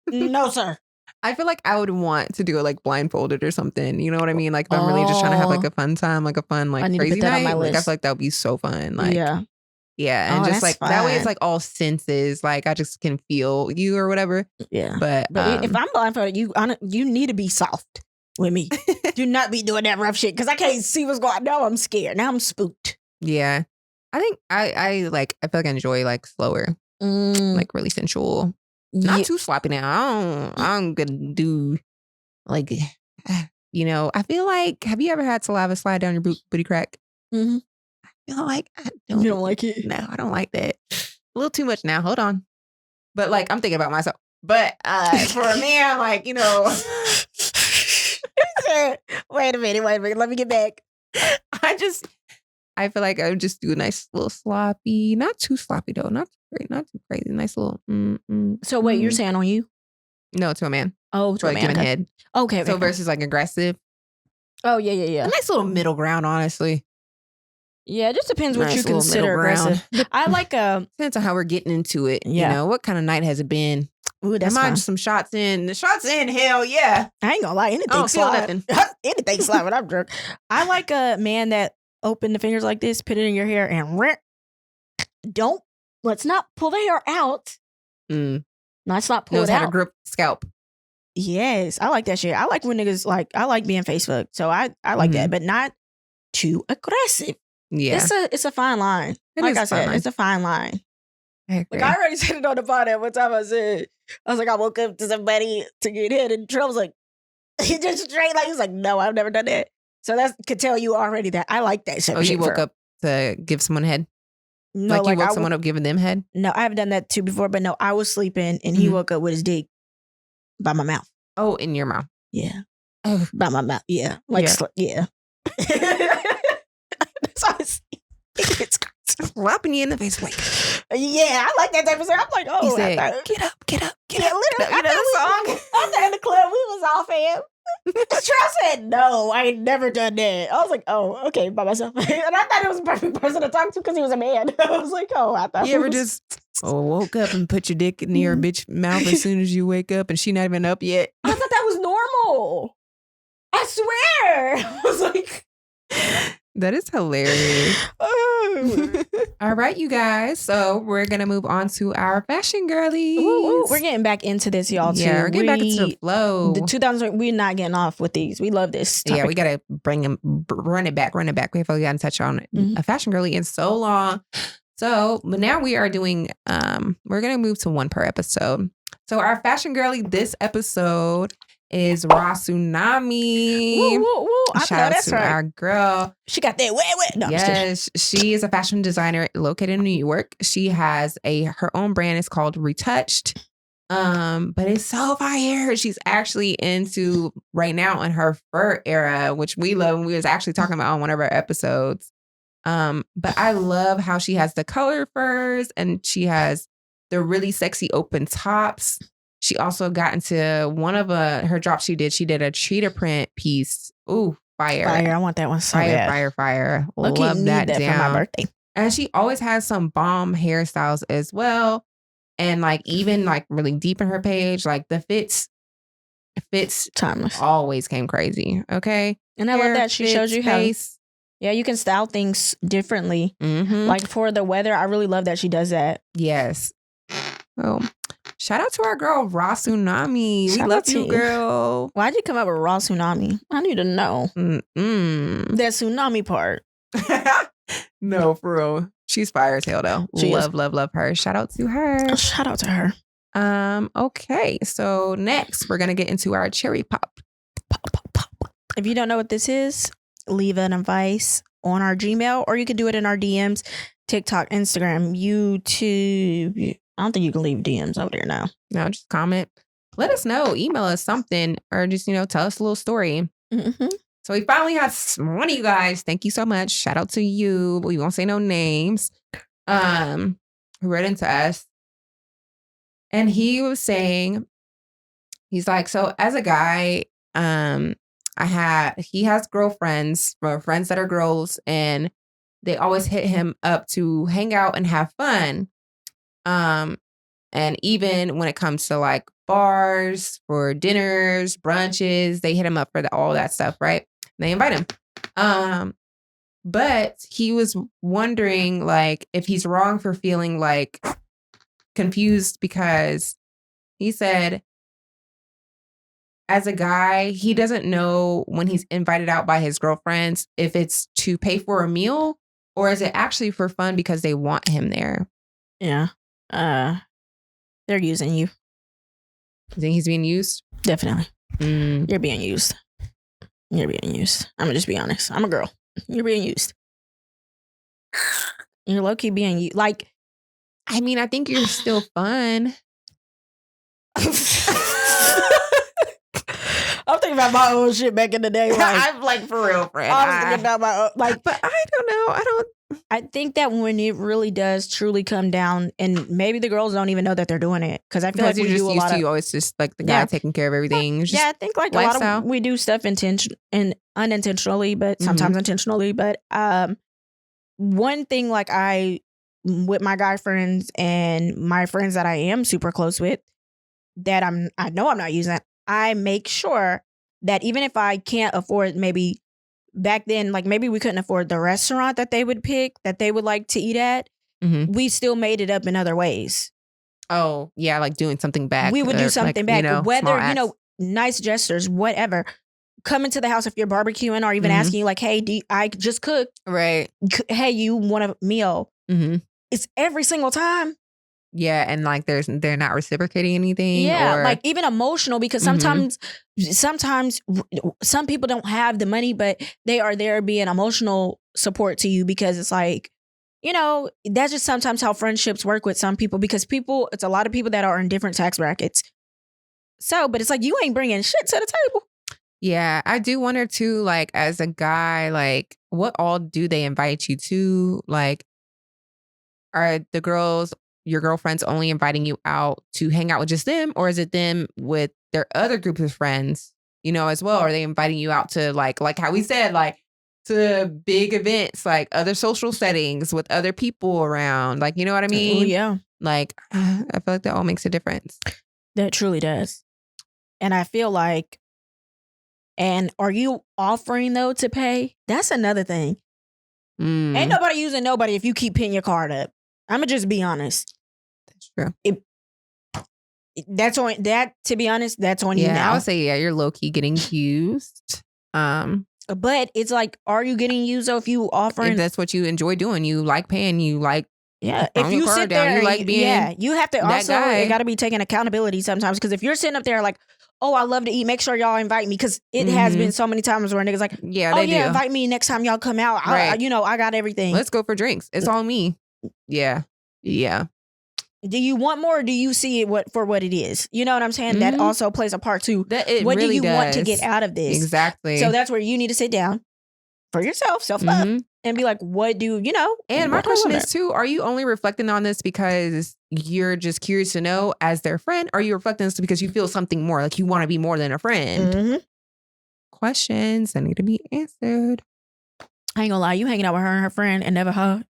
No, sir. I feel like I would want to do it like blindfolded or something. You know what I mean? Like if I'm really just trying to have like a fun time, like a fun, like crazy night. Like I feel like that would be so fun. Like, yeah. And just like fun. That way it's like all senses. Like I just can feel you or whatever. Yeah. But if I'm blindfolded, you need to be soft with me. Do not be doing that rough shit because I can't see what's going on. Now I'm scared. Now I'm spooked. Yeah. I think I feel like I enjoy like slower, like really sensual, not too sloppy. Now I'm gonna do like, you know. I feel like, have you ever had saliva slide down your booty crack? I feel like you don't like it. No, I don't like that. A little too much now. Hold on, but like I'm thinking about myself. But for a man, like you know, wait a minute. Let me get back. I feel like I would just do a nice little sloppy, not too sloppy though, not too great, not too crazy, nice little. So wait, you're saying on you? No, to a man. Oh, to a man. Giving head. Okay. So versus like aggressive. Oh yeah. A nice little middle ground, honestly. Yeah, it just depends what you consider aggressive. I like depends on how we're getting into it. Yeah. You know, what kind of night has it been? Ooh, that's fine. Some shots in. The shots in, hell yeah. I ain't gonna lie, anything slide. Anything slide when I'm drunk. I like a man that open the fingers like this, put it in your hair, and let's not pull the hair out. Let's not pull it out. Knows how to grip scalp. Yes, I like that shit. I like when niggas I like being face fucked, so I like that, but not too aggressive. Yeah, it's a fine line. Like I said, it's a fine line. I already said it on the podcast one time. I was like, I woke up to somebody to get hit, and Trump was like, he just straight he was like, no, I've never done that. So that could tell you already that I like that shit. Oh, you woke up to give someone head? No, you woke someone up giving them head? No, I haven't done that too before, but no, I was sleeping and he woke up with his dick by my mouth. Oh, in your mouth? Yeah. By my mouth. Yeah. Yeah. That's how it's slapping you in the face. Like, yeah, I like that type of stuff. I'm like, oh, he said, get up. Yeah, literally. You know the song? Out there in the club, we was all fam. Trump said, no, I ain't never done that. I was like, oh, okay, by myself. And I thought it was a perfect person to talk to because he was a man. I was like, oh, I thought you ever just woke up and put your dick in your bitch mouth as soon as you wake up and she not even up yet? I thought that was normal. I swear. I was like, that is hilarious. All right, you guys. So we're going to move on to our fashion girlies. Ooh, we're getting back into this, y'all, too. Yeah, we're getting back into the flow. The 2000s, we're not getting off with these. We love this topic. Yeah, we got to run it back. We haven't gotten touch on a fashion girly in so long. So now we are doing, we're going to move to one per episode. So our fashion girly this episode is Raw Tsunami. Woo, woo, woo. Shout out to our girl. She got that wet. No, yes, she is a fashion designer located in New York. She has her own brand. It's called Retouched. But it's so fire. She's actually into right now in her fur era, which we love. We was actually talking about on one of our episodes. But I love how she has the color furs and she has the really sexy open tops. She also got into one of her drops she did. She did a cheetah print piece. Ooh, fire. Fire. I want that one so bad. Fire. Love that down. For my birthday. And she always has some bomb hairstyles as well. And even really deep in her page, the fits timeless. Always came crazy. Okay. And I love that she shows you how. Yeah, you can style things differently. Like for the weather, I really love that she does that. Yes. Oh. Shout out to our girl, Raw Tsunami. We love you, girl. Why'd you come up with Raw Tsunami? I need to know. That tsunami part. No, for real. She's fire as hell, though. Love her. Shout out to her. Shout out to her. Okay, so next, we're going to get into our cherry pop. If you don't know what this is, leave an advice on our Gmail, or you can do it in our DMs, TikTok, Instagram, YouTube. I don't think you can leave DMs over there now. No, just comment. Let us know. Email us something or just, tell us a little story. So we finally had one of you guys. Thank you so much. Shout out to you. We won't say no names. Who wrote into us. And he was saying, he's like, so as a guy, he has girlfriends or friends that are girls, and they always hit him up to hang out and have fun. And even when it comes to bars for dinners, brunches, they hit him up for all that stuff, right? They invite him. But he was wondering if he's wrong for feeling confused, because he said, as a guy, he doesn't know when he's invited out by his girlfriends if it's to pay for a meal or is it actually for fun because they want him there. Yeah. They're using you. You think he's being used? Definitely. You're being used. I'm gonna just be honest. I'm a girl. You're being used. You're low-key being used. I mean, I think you're still fun. I'm thinking about my own shit back in the day. Like, I'm like, for real, friend. I was thinking about my own, like, but I don't know. I think that when it really does truly come down, and maybe the girls don't even know that they're doing it, because I feel like we do a lot of. You always just like the guy taking care of everything. I think like lifestyle. A lot of we do stuff and unintentionally, but sometimes intentionally. But one thing, like with my guy friends and my friends that I am super close with, that I know I'm not using, I make sure that even if I can't afford, maybe back then, like maybe we couldn't afford the restaurant that they would pick, that they would like to eat at, we still made it up in other ways. Oh, yeah, like doing something back. We would do something back, whether, nice gestures, whatever. Coming to the house if you're barbecuing, or even asking you like, hey, I just cooked. Right. Hey, you want a meal? It's every single time. Yeah, and like they're not reciprocating anything. Yeah, like even emotional, because sometimes some people don't have the money, but they are there being emotional support to you, because it's like, that's just sometimes how friendships work with some people, because it's a lot of people that are in different tax brackets. So, but it's like, you ain't bringing shit to the table. Yeah, I do wonder too, like as a guy, like what all do they invite you to? Like, are the girls, your girlfriends, only inviting you out to hang out with just them, or is it them with their other group of friends, as well? Are they inviting you out to like how we said, like to big events, like other social settings with other people around, like, you know what I mean? Oh, yeah. Like, I feel like that all makes a difference. That truly does. And I feel like, and are you offering though to pay? That's another thing. Ain't nobody using nobody if you keep pinning your card up. I'm gonna just be honest. That's true. To be honest, that's on you now. Yeah, I would say, you're low key getting used. But it's like, are you getting used though if you offering? If that's what you enjoy doing, you like paying, you like. Yeah, if you sit there, you like being. You have to also. It got to be taking accountability sometimes, because if you're sitting up there like, oh, I love to eat, make sure y'all invite me, because it has been so many times where niggas like, do. Invite me next time y'all come out. Right. I got everything. Let's go for drinks. It's all me. Yeah. Do you want more, or do you see it for what it is? You know what I'm saying? That also plays a part too. What really do you want to get out of this? Exactly. So that's where you need to sit down for yourself, self-love, and be like, what do you know? And my question is too, are you only reflecting on this because you're just curious to know as their friend? Or are you reflecting on this because you feel something more, like you want to be more than a friend? Questions that need to be answered. I ain't gonna lie, you hanging out with her and her friend and never her.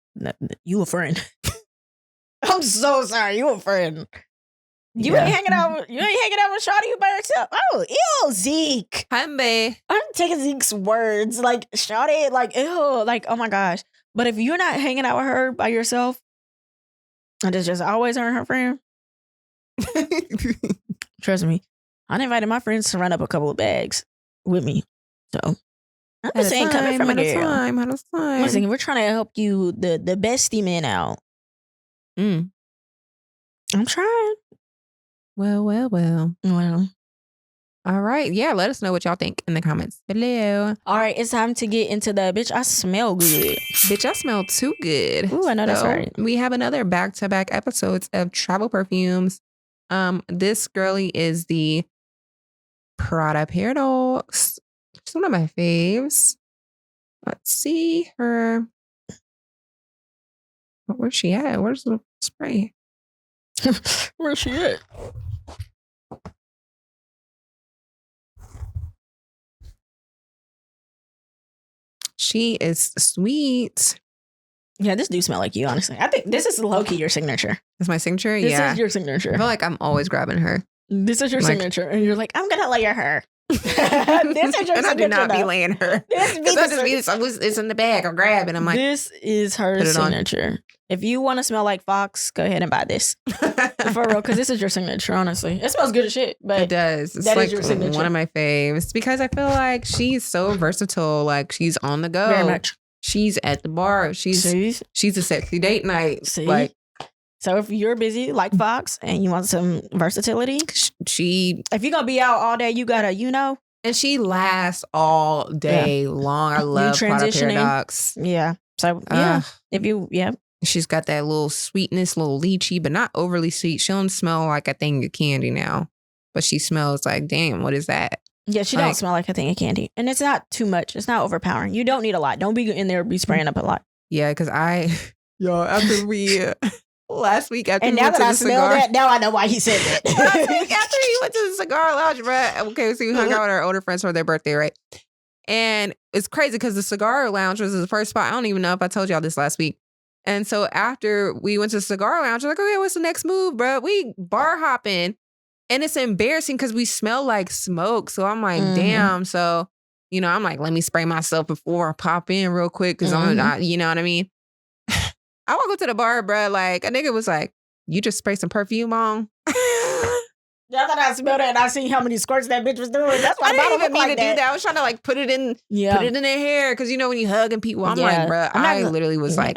You a friend. I'm so sorry, you a friend. You ain't hanging out with Shawty, you by yourself. Oh, ew, Zeke. Humbe. I'm taking Zeke's words. Like, Shawty, like, ew, like, oh my gosh. But if you're not hanging out with her by yourself, and it's just always her and her friend, trust me, I invited my friends to run up a couple of bags with me. So I'm just saying, coming from a girl. Listen, we're trying to help you, the bestie men out. I'm trying. Well. All right. Yeah, let us know what y'all think in the comments below. All right, it's time to get into the bitch, I smell good. Bitch, I smell too good. Ooh, I know that's right. We have another back-to-back episodes of travel perfumes. This girly is the Prada Paradox. It's one of my faves. Let's see her. Where's she at? Where's the spray? Where's she at? She is sweet. Yeah, this do smell like you, honestly. I think this is low-key your signature. That's my signature? This is your signature. I feel like I'm always grabbing her. This is your signature. And you're like, I'm going to layer her. This is your signature. I do not be laying her. It's in the bag. I'm grabbing. I'm like, this is her signature. If you want to smell like Fox, go ahead and buy this. For real, because this is your signature, honestly. It smells good as shit, but it does. It's that like is your signature. One of my faves, because I feel like she's so versatile. Like, she's on the go. Very much. She's at the bar. She's a sexy date night. See? Like, so if you're busy like Fox and you want some versatility, if you're gonna be out all day, you gotta, and she lasts all day long. I love Prada Paradox. Yeah. So she's got that little sweetness, little lychee, but not overly sweet. She don't smell like a thing of candy now, but she smells like, damn, what is that? Yeah, she don't smell like a thing of candy. And it's not too much. It's not overpowering. You don't need a lot. Don't be in there be spraying up a lot. Yeah, because after we... Last week after and we now went that to I the smell cigar, that, now I know why he said that. last week after he went to the cigar lounge, right? Okay, so we hung out with our older friends for their birthday, right? And it's crazy because the cigar lounge was the first spot. I don't even know if I told y'all this last week. And so after we went to the cigar lounge, we're like, okay, what's the next move, bro? We bar hopping, and it's embarrassing because we smell like smoke. So I'm like, damn. So I'm like, let me spray myself before I pop in real quick because I'm not, you know what I mean? I walk up to the bar, bro. Like a nigga was like, "You just spray some perfume on." Yeah, I thought I smelled it and I seen how many squirts that bitch was doing. That's why I didn't even mean to that. do that. I was trying to like put it in their hair because when you hugging people, I'm like, bro, I literally was like,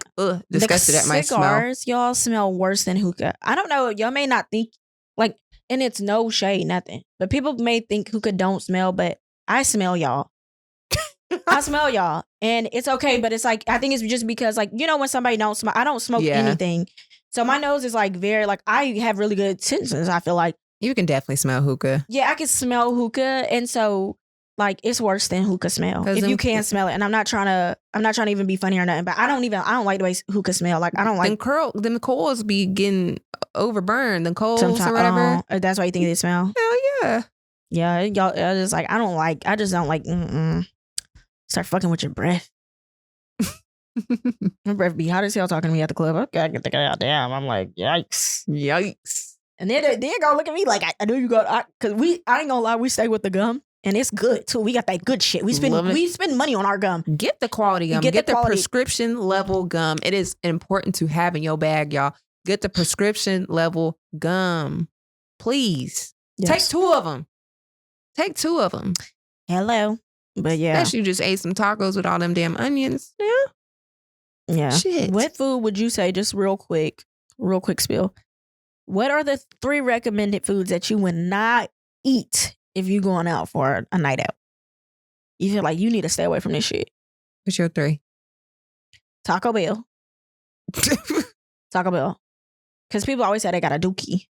disgusted at my smell. Cigars, y'all smell worse than hookah. I don't know. Y'all may not think like, and it's no shade, nothing. But people may think hookah don't smell, but I smell y'all. I smell y'all, and it's okay. But it's like I think it's just because like when somebody don't smoke, I don't smoke anything, so my nose is like very like I have really good senses. I feel like you can definitely smell hookah. Yeah, I can smell hookah, and so like it's worse than hookah smell if you can't smell it. And I'm not trying to even be funny or nothing, but I don't like the way hookah smell. Like I don't like them coals be getting overburned. The coals or whatever. That's why you think they smell. Hell yeah. Yeah, y'all. I just like I just don't like. Start fucking with your breath. My breath be hot as hell talking to me at the club. I gotta get the guy out. Damn, I'm like, yikes. And then they gonna look at me like, I know you got, cause I ain't gonna lie, we stay with the gum and it's good too. We got that good shit. We spend money on our gum. Get the quality gum. Get the prescription level gum. It is important to have in your bag, y'all. Get the prescription level gum, please. Yes. Take two of them. Hello. But yeah. Unless you just ate some tacos with all them damn onions. Yeah. Shit. What food would you say, just real quick spill. What are the 3 recommended foods that you would not eat if you going out for a night out? You feel like you need to stay away from this shit. What's your 3? Taco Bell. Taco Bell. Because people always say they got a dookie.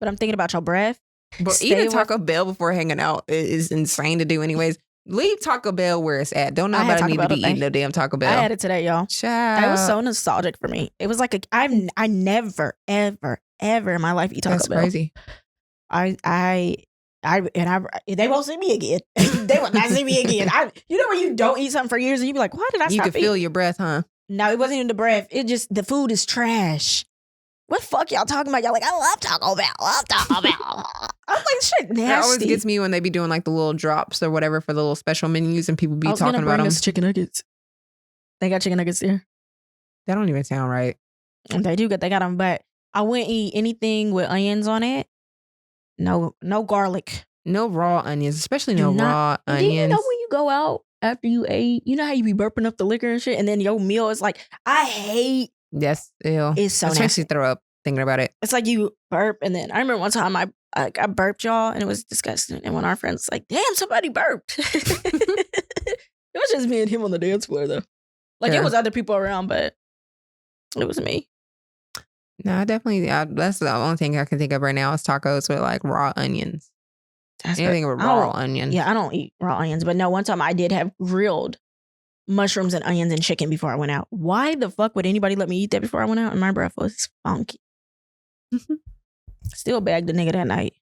But I'm thinking about your breath. But eating Taco Bell before hanging out is insane to do anyways. Leave Taco Bell where it's at. Don't nobody need to be eating no damn Taco Bell. I had it today, y'all. Child. It was so nostalgic for me. It was like I never, ever, ever in my life eat Taco Bell. That's crazy. They won't see me again. They will not see me again. When you don't eat something for years and you be like, why did I stop eating? You can feel your breath, huh? No, it wasn't even the breath. It just, the food is trash. What the fuck y'all talking about? Y'all like, I love Taco Bell. I'm like, shit nasty. That always gets me when they be doing like the little drops or whatever for the little special menus and people be talking about them. Chicken nuggets. They got chicken nuggets there. That don't even sound right. They do, they got them, but I wouldn't eat anything with onions on it. No garlic. No raw onions, especially raw onions. Do you know when you go out after you ate, you know how you be burping up the liquor and shit, and then your meal is like, I hate. Yes, ew. It's so nasty. Makes you throw up thinking about it. It's like you burp, and then I remember one time I burped y'all, and it was disgusting. And when our friends like, damn, somebody burped. It was just me and him on the dance floor though. Like it was other people around, but it was me. No, I definitely. That's the only thing I can think of right now is tacos with like raw onions. Anything with raw onions. Yeah, I don't eat raw onions, but no, one time I did have grilled mushrooms and onions and chicken before I went out. Why the fuck would anybody let me eat that before I went out? And my breath was funky. Still bagged the nigga that night.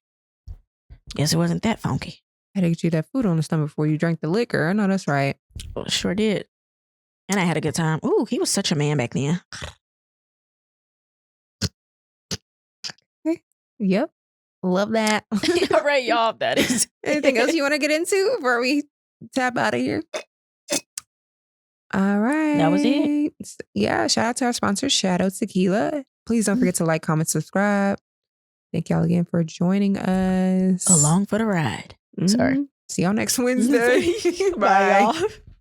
Guess it wasn't that funky. I had to get you that food on the stomach before you drank the liquor. I know that's right. Well, sure did. And I had a good time. Ooh, he was such a man back then. Yep. Love that. All right, y'all. That is. Anything else you want to get into before we tap out of here? All right. That was it. Yeah. Shout out to our sponsor, Shadow Tequila. Please don't forget to like, comment, subscribe. Thank y'all again for joining us. Along for the ride. Sorry. See y'all next Wednesday. Bye, y'all.